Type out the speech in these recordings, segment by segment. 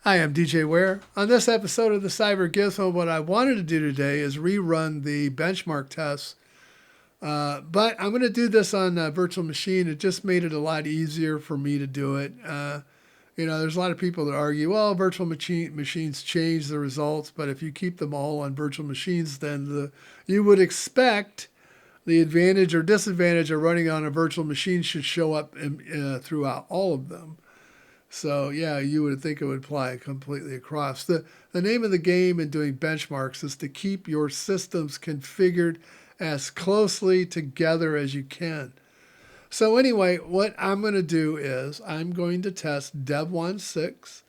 Hi, I'm DJ Ware. On this episode of the Cyber Gizmo, what I wanted to do today is rerun the benchmark tests. But I'm going to do this on a virtual machine. It just made it a lot easier for me to do it. There's a lot of people that argue, well, virtual machines change the results, but if you keep them all on virtual machines, then you would expect the advantage or disadvantage of running on a virtual machine should show up throughout all of them. So yeah, you would think it would apply completely across. The name of the game in doing benchmarks is to keep your systems configured as closely together as you can. So anyway, what I'm going to do is I'm going to test Devuan 6.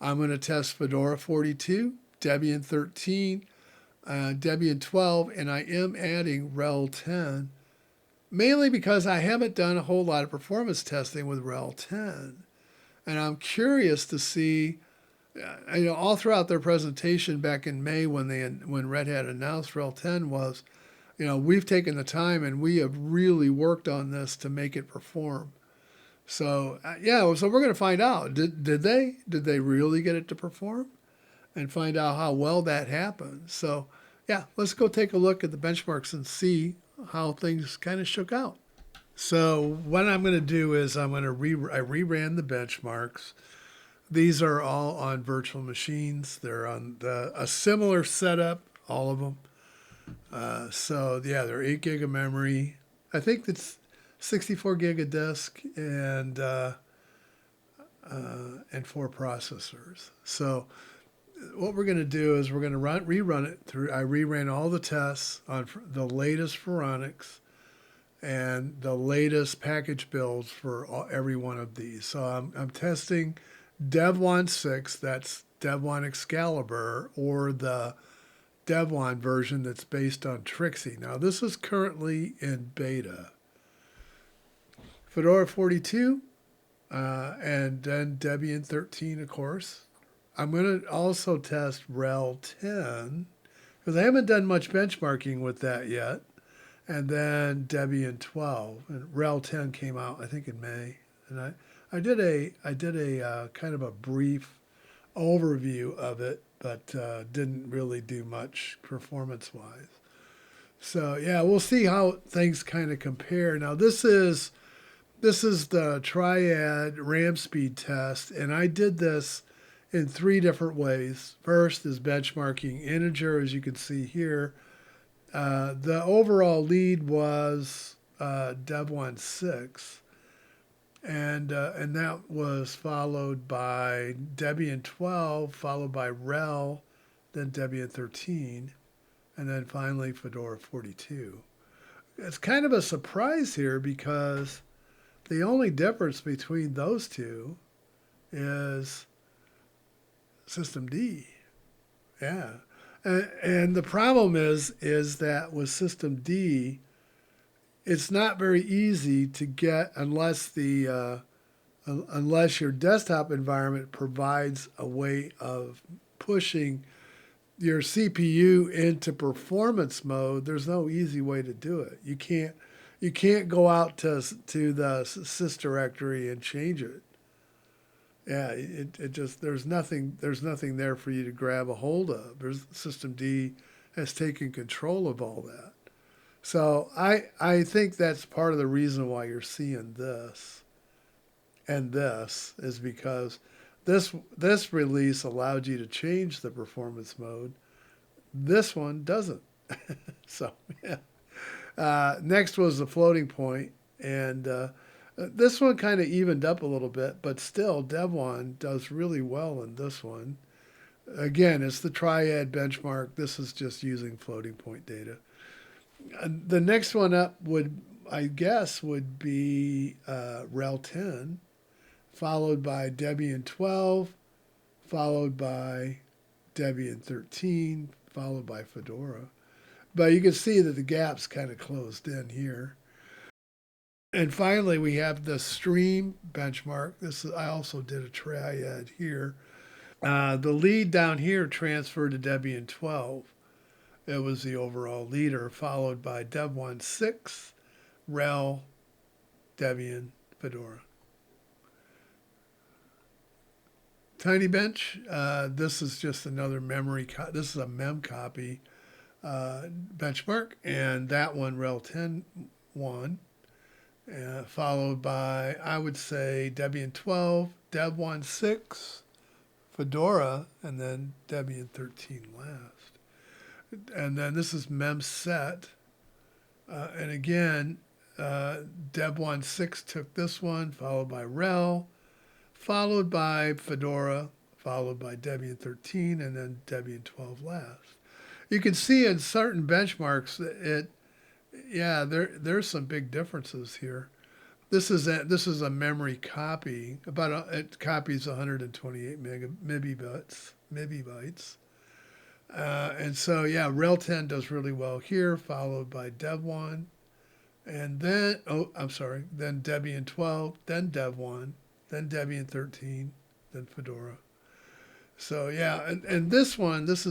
I'm going to test Fedora 42, Debian 13, Debian 12, and I am adding RHEL 10, mainly because I haven't done a whole lot of performance testing with RHEL 10. And I'm curious to see, all throughout their presentation back in May when Red Hat announced RHEL 10 was, we've taken the time and we have really worked on this to make it perform. So so we're going to find out. Did they really get it to perform, and find out how well that happened? So let's go take a look at the benchmarks and see how things kind of shook out. So what I'm going to do is I reran the benchmarks. These are all on virtual machines. They're on a similar setup, all of them. They're 8 gig of memory. I think it's 64 gig of disk and 4 processors. So what we're going to do is we're going to rerun it through. I reran all the tests on the latest Phoronix and the latest package builds for every one of these. So I'm testing Devuan 6, that's Devuan Excalibur, or the Devuan version that's based on Trixie. Now this is currently in beta. Fedora 42, and then Debian 13, of course. I'm going to also test RHEL 10, because I haven't done much benchmarking with that yet. And then Debian 12, and RHEL 10 came out, I think, in May. And I did a kind of a brief overview of it, but didn't really do much performance-wise. So we'll see how things kind of compare. Now this is the triad RAM speed test, and I did this in 3 different ways. First is benchmarking integer, as you can see here. The overall lead was Devuan 6, and that was followed by Debian 12, followed by RHEL, then Debian 13, and then finally Fedora 42. It's kind of a surprise here because the only difference between those two is System D. Yeah. And the problem is that with System D, it's not very easy to get unless your desktop environment provides a way of pushing your CPU into performance mode. There's no easy way to do it. You can't go out to the sys directory and change it. Yeah, it just there's nothing there for you to grab a hold of. System D has taken control of all that. So I think that's part of the reason why you're seeing this and this is because this release allowed you to change the performance mode. This one doesn't. So next was the floating point, and this one kind of evened up a little bit, but still Devuan does really well in this one. Again, it's the triad benchmark. This is just using floating point data. The next one up would be RHEL 10, followed by Debian 12, followed by Debian 13, followed by Fedora. But you can see that the gap's kind of closed in here. And finally, we have the stream benchmark. I also did a triad here. The lead down here transferred to Debian 12. It was the overall leader, followed by Devuan 6, RHEL, Debian, Fedora. TinyBench, this is just another memory. This is a mem copy benchmark, and that one RHEL 10 won, followed by, I would say, Debian 12, Devuan 6, Fedora, and then Debian 13 last. And then this is mem set, and again, Devuan 6 took this one, followed by RHEL, followed by Fedora, followed by Debian 13, and then Debian 12 last. You can see in certain benchmarks there's some big differences here. This is a memory copy. It copies 128 megabytes. And so RHEL 10 does really well here, followed by Devuan, and then then Debian 12, then Devuan, then Debian 13, then Fedora. So and this one, these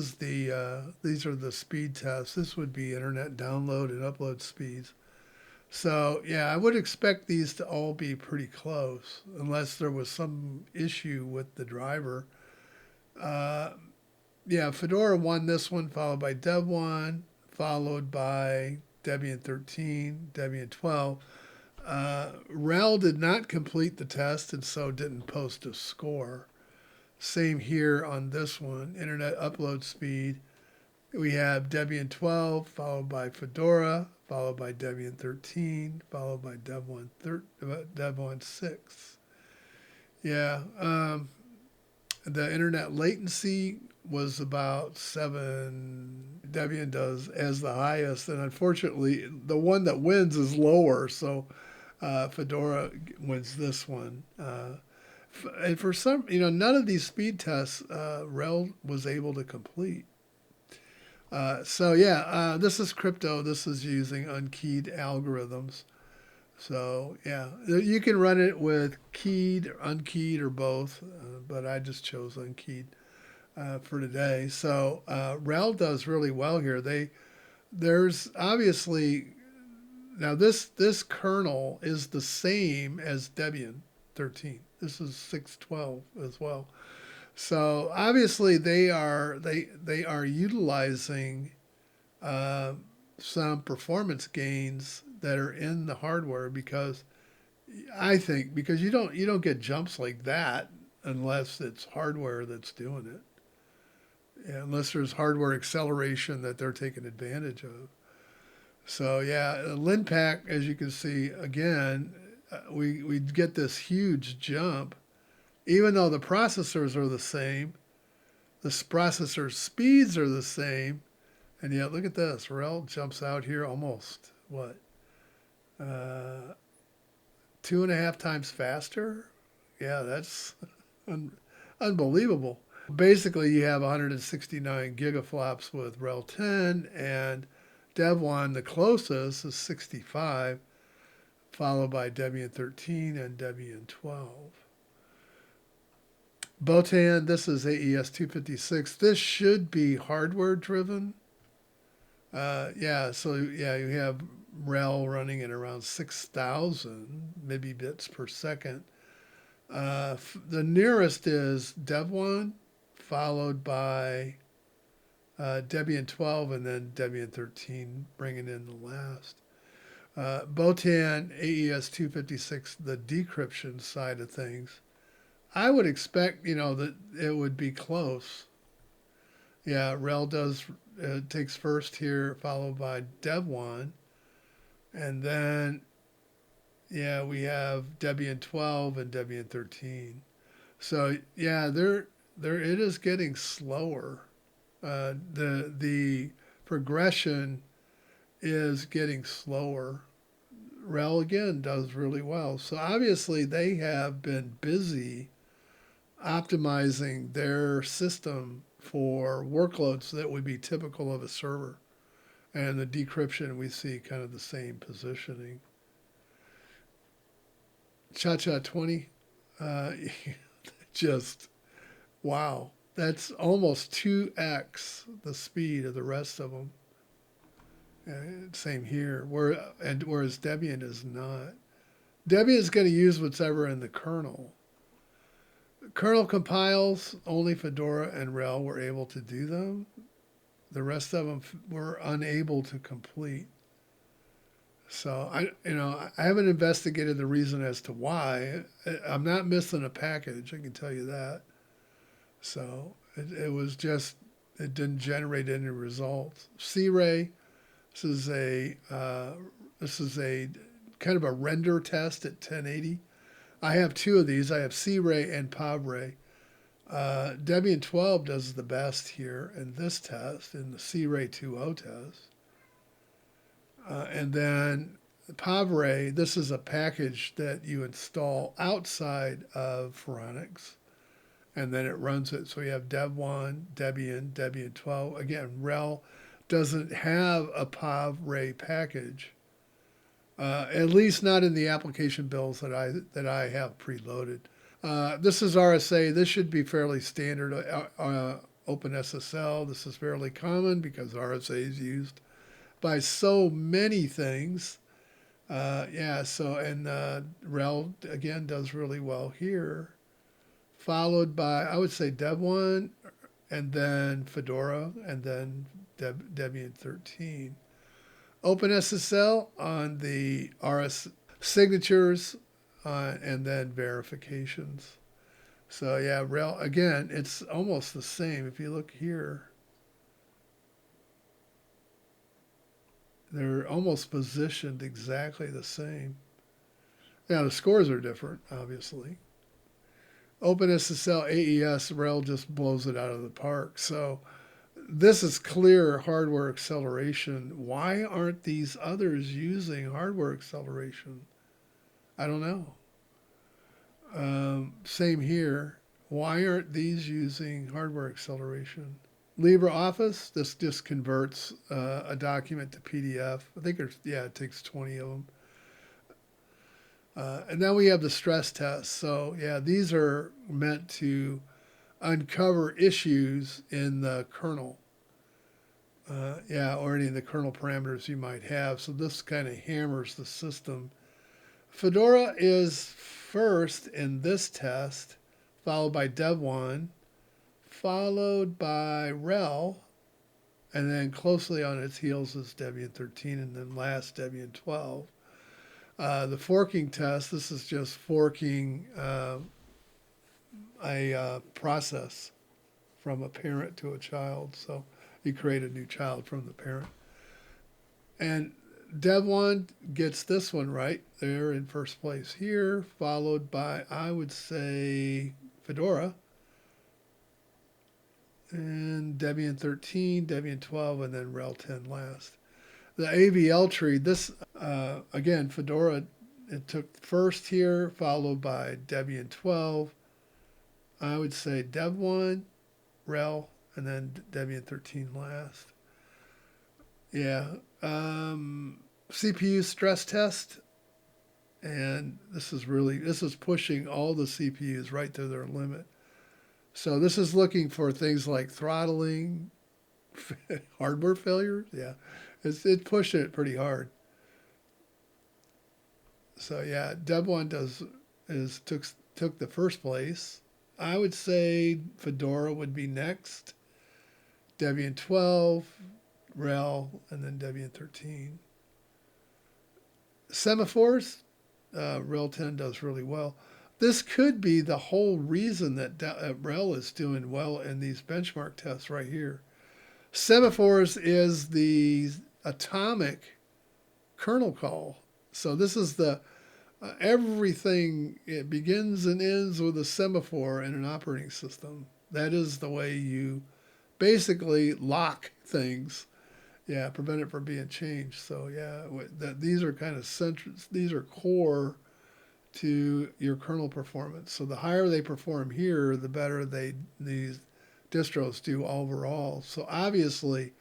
are the speed tests. This would be internet download and upload speeds. So I would expect these to all be pretty close, unless there was some issue with the driver. Fedora won this one, followed by Devuan, followed by Debian 13, Debian 12. RHEL did not complete the test and so didn't post a score. Same here on this one, internet upload speed. We have Debian 12, followed by Fedora, followed by Debian 13, followed by Devuan 6. The internet latency was about 7. Debian does as the highest, and unfortunately, the one that wins is lower, so Fedora wins this one. And for some, none of these speed tests RHEL was able to complete. This is crypto. This is using unkeyed algorithms. So you can run it with keyed, unkeyed, or both, but I just chose unkeyed for today. So RHEL does really well here. There's obviously now this kernel is the same as Debian 13. This is 6.12 as well. So obviously they are utilizing some performance gains that are in the hardware, because you don't get jumps like that unless it's hardware that's doing it. Unless there's hardware acceleration that they're taking advantage of. So LinPack, as you can see, again, we get this huge jump, even though the processors are the same, the processor speeds are the same, and yet look at this. RHEL jumps out here almost 2.5 times faster. That's unbelievable. Basically, you have 169 gigaflops with RHEL 10, and Devuan, the closest, is 65, followed by Debian 13 and Debian 12. Botan, this is AES 256. This should be hardware driven. You have RHEL running at around 6,000 bits per second. The nearest is Devuan, followed by Debian 12, and then Debian 13, bringing in the last. Botan, AES 256, the decryption side of things, I would expect, that it would be close. RHEL takes first here, followed by Devuan, and then we have Debian 12 and Debian 13. So it is getting slower. The progression is getting slower. RHEL again does really well. So obviously they have been busy optimizing their system for workloads that would be typical of a server. And the decryption, we see kind of the same positioning. Cha-Cha 20, just wow. That's almost 2x the speed of the rest of them. Same here, whereas Debian is not. Debian is going to use whatever in the kernel. Kernel compiles, only Fedora and RHEL were able to do them. The rest of them were unable to complete. So I haven't investigated the reason as to why. I'm not missing a package, I can tell you that. So it was just, it didn't generate any results. C-Ray, this is a kind of a render test at 1080. I have two of these. I have C-Ray and PavRay. Debian 12 does the best here in this test, in the C-Ray 2.0 test. And then PavRay, this is a package that you install outside of Phoronix, and then it runs it. So you have Devuan, Debian 12. Again, RHEL doesn't have a PavRay package, at least not in the application builds that I have preloaded. This is RSA. This should be fairly standard. OpenSSL. This is fairly common because RSA is used by so many things. And RHEL again does really well here, followed by, I would say, Devuan, and then Fedora, and then Debian 13. OpenSSL on the RS signatures, and then verifications. So yeah, RHEL, again, it's almost the same. If you look here, they're almost positioned exactly the same. Now, the scores are different, obviously. OpenSSL AES, RHEL just blows it out of the park. So this is clear hardware acceleration. Why aren't these others using hardware acceleration? I don't know. Same here. Why aren't these using hardware acceleration? LibreOffice, this just converts a document to PDF. I think it takes 20 of them. And then we have the stress tests. So yeah, these are meant to uncover issues in the kernel. Or any of the kernel parameters you might have. So this kind of hammers the system. Fedora is first in this test, followed by Devuan, followed by RHEL, and then closely on its heels is Debian 13, and then last Debian 12. The forking test, this is just forking a process from a parent to a child. So you create a new child from the parent. And Devuan gets this one right. They're in first place here, followed by, I would say, Fedora, and Debian 13, Debian 12, and then RHEL 10 last. The AVL tree, this, again, Fedora, it took first here, followed by Debian 12. I would say Devuan, RHEL, and then Debian 13 last. Yeah. CPU stress test, and this is pushing all the CPUs right to their limit. So this is looking for things like throttling, hardware failures. Yeah, it's pushing it pretty hard. So yeah, Devuan took the first place. I would say Fedora would be next, Debian 12, RHEL, and then Debian 13. Semaphores, RHEL 10 does really well. This could be the whole reason that RHEL is doing well in these benchmark tests right here. Semaphores is the atomic kernel call. So this is the everything, it begins and ends with a semaphore in an operating system. That is the way you basically lock things. Yeah, prevent it from being changed. So yeah, these are kind of central. These are core to your kernel performance. So the higher they perform here, the better these distros do overall. So obviously,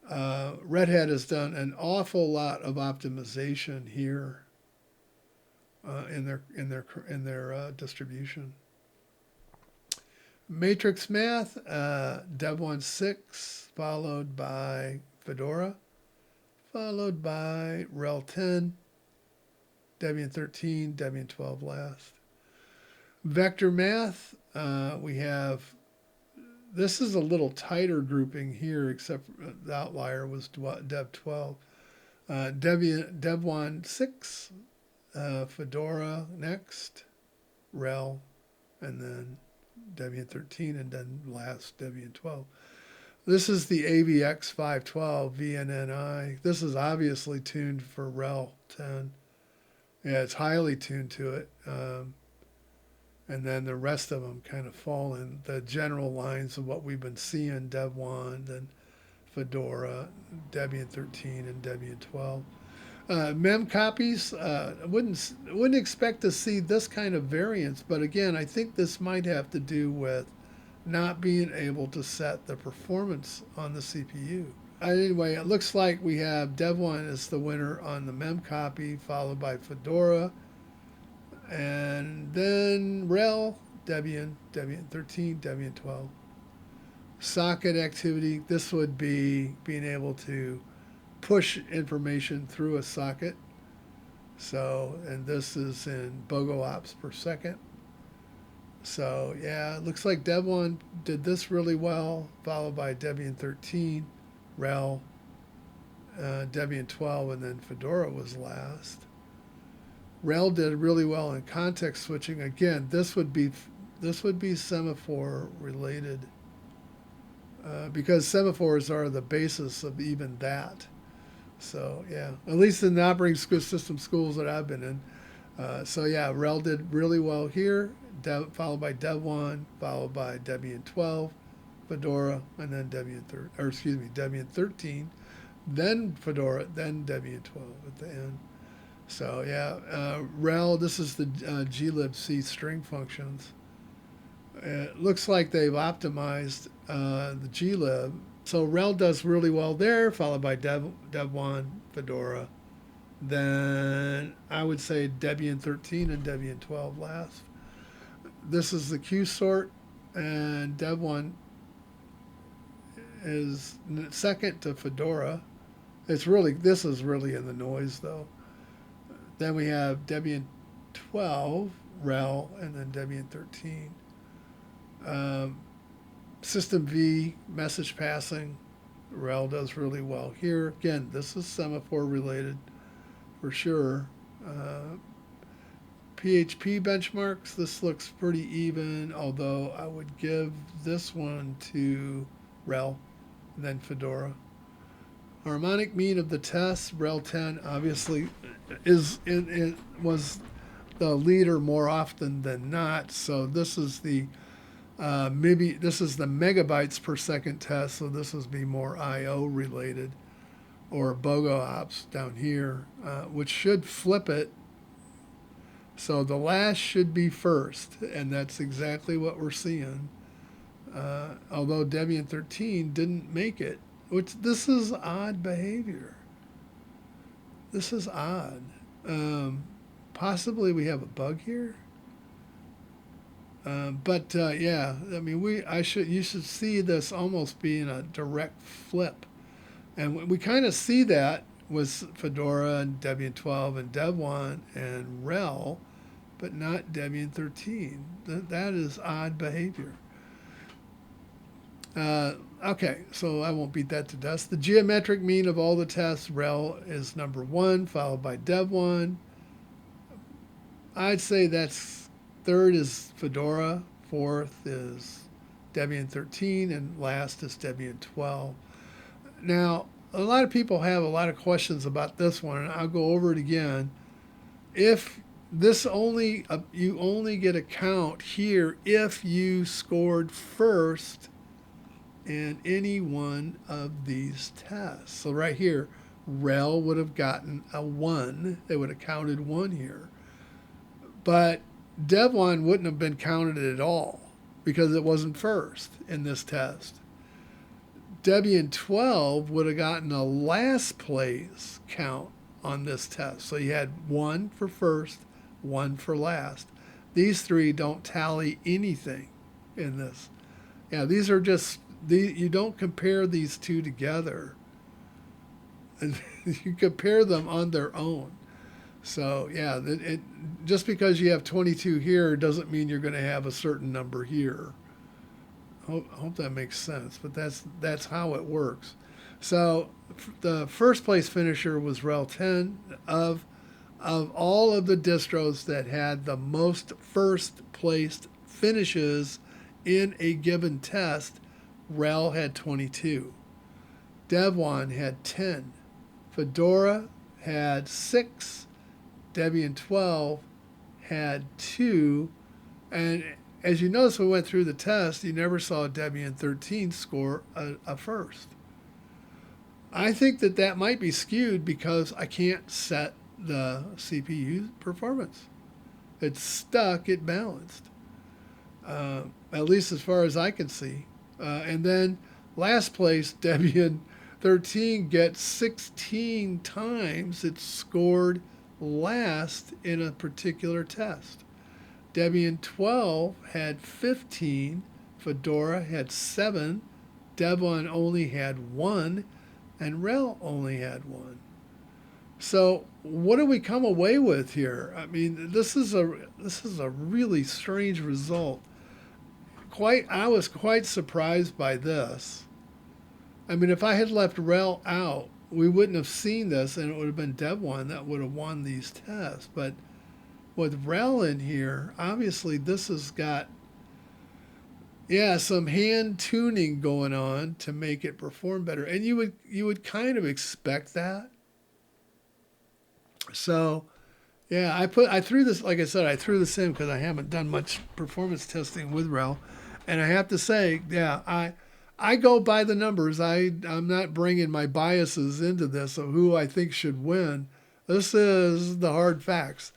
Red Hat has done an awful lot of optimization here in their distribution. Matrix Math, Devuan 6, followed by Fedora, followed by RHEL 10, Debian 13, Debian 12 last. Vector Math, We have, this is a little tighter grouping here, except the outlier was Dev 12. Devuan 6, Fedora next, RHEL, and then Debian 13, and then last Debian 12. This is the AVX 512 VNNI. This is obviously tuned for RHEL 10. Yeah, it's highly tuned to it. And then the rest of them kind of fall in the general lines of what we've been seeing, Devuan and Fedora, Debian 13, and Debian 12. Mem copies, wouldn't expect to see this kind of variance, but again, I think this might have to do with not being able to set the performance on the CPU. Anyway, it looks like we have Devuan as the winner on the mem copy, followed by Fedora, and then RHEL, Debian 13, Debian 12. Socket activity, this would be being able to push information through a socket. So, and this is in BOGO ops per second. So, yeah, it looks like Devuan did this really well, followed by Debian 13, RHEL, Debian 12, and then Fedora was last. RHEL did really well in context switching. Again, this would be semaphore related, because semaphores are the basis of even that. So yeah, at least in the operating system schools that I've been in. So yeah, RHEL did really well here, followed by Devuan, followed by Debian 12, Fedora, and then Debian 13, then Fedora, then Debian 12 at the end. So yeah, RHEL, this is the glibc string functions. It looks like they've optimized the glib. So RHEL does really well there, followed by Devuan, Fedora. Then I would say Debian 13 and Debian 12 last. This is the Q sort, and Devuan is second to Fedora. This is really in the noise though. Then we have Debian 12, RHEL, and then Debian 13. System V, message passing, RHEL does really well here. Again, this is semaphore related for sure. PHP benchmarks, this looks pretty even, although I would give this one to RHEL, and then Fedora. Harmonic mean of the test, RHEL 10 obviously was the leader more often than not. So this is the this is the megabytes per second test. So this would be more I/O related, or BOGO ops down here, which should flip it. So the last should be first, and that's exactly what we're seeing. Although Debian 13 didn't make it, which this is odd behavior. This is odd. Possibly we have a bug here. Yeah, I mean, you should see this almost being a direct flip, and we kind of see that with Fedora and Debian 12 and Devuan and RHEL, but not Debian 13. That is odd behavior. Okay, so I won't beat that to death. The geometric mean of all the tests, RHEL is number 1, followed by Devuan. I'd say that's third is Fedora, fourth is Debian 13, and last is Debian 12. Now, a lot of people have a lot of questions about this one, and I'll go over it again. If this you only get a count here if you scored first in any one of these tests. So right here, RHEL would have gotten a 1. They would have counted 1 here. But Devuan wouldn't have been counted at all because it wasn't first in this test. Debian 12 would have gotten a last place count on this test. So you had 1 for first, 1 for last. These 3 don't tally anything in this. Yeah, these are just, you don't compare these 2 together. You compare them on their own. So yeah, just because you have 22 here doesn't mean you're going to have a certain number here. Hope that makes sense, but that's how it works. So the first place finisher was RHEL 10 of all of the distros that had the most first placed finishes in a given test. RHEL had 22. Devuan had 10. Fedora had 6. Debian 12 had 2. And as you notice, we went through the test, you never saw Debian 13 score a first. I think that might be skewed because I can't set the CPU performance. It's stuck at balanced, at least as far as I can see. And then last place, Debian 13 gets 16 times it's scored last in a particular test. Debian 12 had 15, Fedora had 7, Devuan only had 1, and RHEL only had 1. So what do we come away with here? I mean, this is a really strange result. I was quite surprised by this. I mean, if I had left RHEL out, we wouldn't have seen this, and it would have been Devuan that would have won these tests. But with RHEL in here, obviously this has got, some hand tuning going on to make it perform better. And you would kind of expect that. So, yeah, I threw this, like I said, I threw this in because I haven't done much performance testing with RHEL. And I have to say, yeah, I go by the numbers. I'm not bringing my biases into this of who I think should win. This is the hard facts.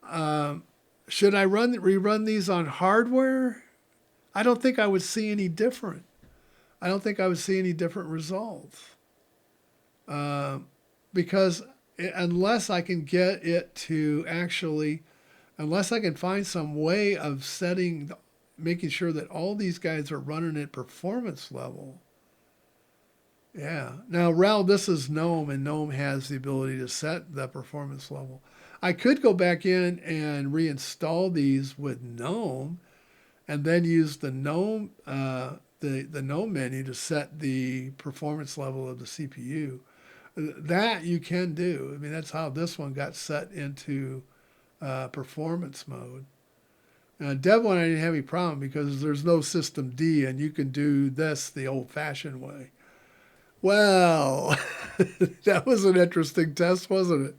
Should I rerun these on hardware? I don't think I would see any different. I don't think I would see any different results. Because unless I can get it to actually, unless I can find some way of making sure that all these guys are running at performance level. Yeah. Now, RHEL, this is GNOME, and GNOME has the ability to set the performance level. I could go back in and reinstall these with GNOME and then use the GNOME, the GNOME menu to set the performance level of the CPU. That you can do. I mean, that's how this one got set into performance mode. Devuan, I didn't have any problem because there's no system D, and you can do this the old-fashioned way. Well, that was an interesting test, wasn't it?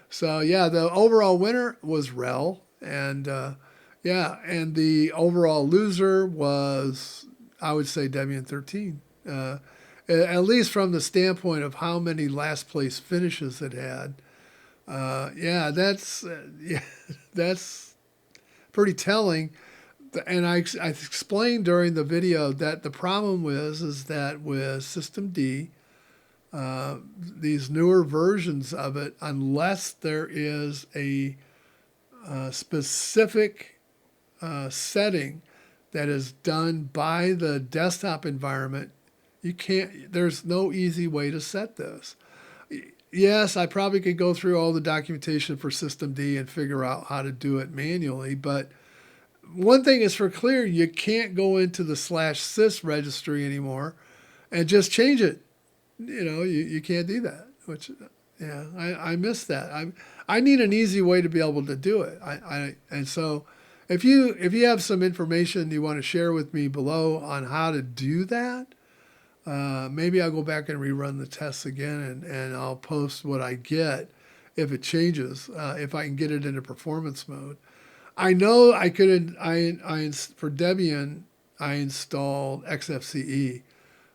So, yeah, the overall winner was RHEL, and and the overall loser was, I would say, Debian 13. At least from the standpoint of how many last place finishes it had. That's pretty telling. And I explained during the video that the problem is that with System D, these newer versions of it, unless there is a specific setting that is done by the desktop environment, there's no easy way to set this. Yes, I probably could go through all the documentation for System D and figure out how to do it manually, but one thing is for clear, you can't go into the /sys registry anymore and just change it. You can't do that, which, I miss that. I need an easy way to be able to do it. And so if you have some information you want to share with me below on how to do that, maybe I'll go back and rerun the tests again, and I'll post what I get if it changes, if I can get it into performance mode. I know I could. For Debian, I installed XFCE,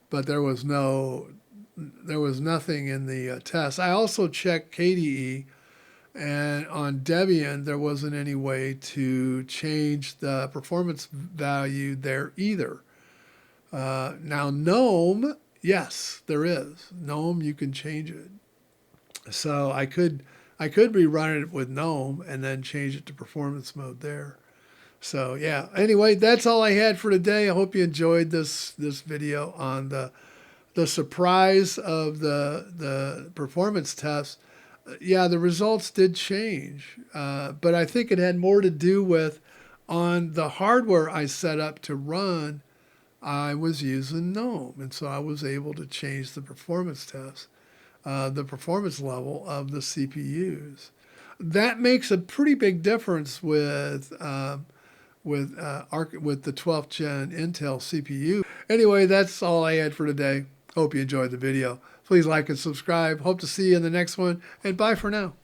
but there was nothing in the test. I also checked KDE, and on Debian there wasn't any way to change the performance value there either. Now GNOME, yes, there is. GNOME, you can change it. So I could rerun it with GNOME and then change it to performance mode there. So yeah, anyway, that's all I had for today. I hope you enjoyed this video on the surprise of the performance test. Yeah, the results did change, but I think it had more to do with on the hardware I set up to run, I was using GNOME, and so I was able to change the performance test, the performance level of the CPUs. That makes a pretty big difference with the 12th gen Intel CPU. Anyway, that's all I had for today. Hope you enjoyed the video. Please like and subscribe. Hope to see you in the next one, and bye for now.